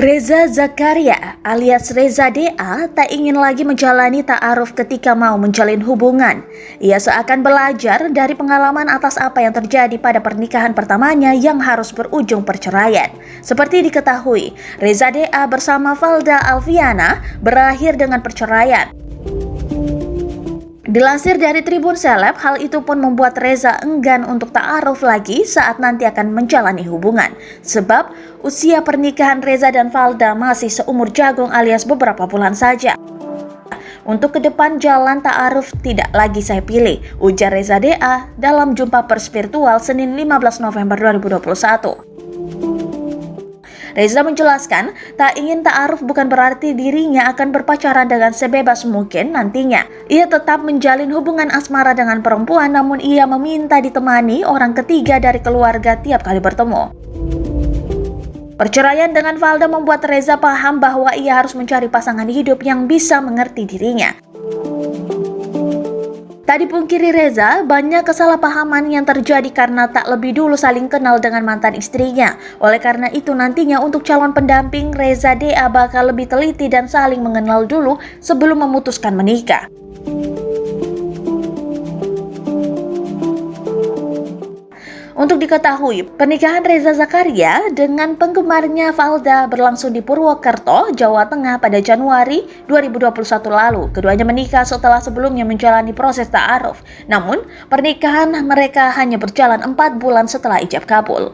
Reza Zakaria alias Reza DA tak ingin lagi menjalani ta'aruf ketika mau menjalin hubungan. Ia seakan belajar dari pengalaman atas apa yang terjadi pada pernikahan pertamanya yang harus berujung perceraian. Seperti diketahui, Reza DA bersama Valda Alfiana berakhir dengan perceraian. Dilansir dari Tribun Seleb, hal itu pun membuat Reza enggan untuk ta'aruf lagi saat nanti akan menjalani hubungan. Sebab usia pernikahan Reza dan Valda masih seumur jagung alias beberapa bulan saja. Untuk ke depan jalan ta'aruf tidak lagi saya pilih, ujar Reza DA dalam jumpa pers virtual Senin 15 November 2021. Reza menjelaskan, tak ingin ta'aruf bukan berarti dirinya akan berpacaran dengan sebebas mungkin nantinya. Ia tetap menjalin hubungan asmara dengan perempuan, namun ia meminta ditemani orang ketiga dari keluarga tiap kali bertemu. Perceraian dengan Valda membuat Reza paham bahwa ia harus mencari pasangan hidup yang bisa mengerti dirinya. Tak dipungkiri Reza, banyak kesalahpahaman yang terjadi karena tak lebih dulu saling kenal dengan mantan istrinya. Oleh karena itu nantinya untuk calon pendamping, Reza DA bakal lebih teliti dan saling mengenal dulu sebelum memutuskan menikah. Untuk diketahui, pernikahan Reza Zakaria dengan penggemarnya Valda berlangsung di Purwokerto, Jawa Tengah pada Januari 2021 lalu. Keduanya menikah setelah sebelumnya menjalani proses ta'aruf. Namun, pernikahan mereka hanya berjalan 4 bulan setelah ijab kabul.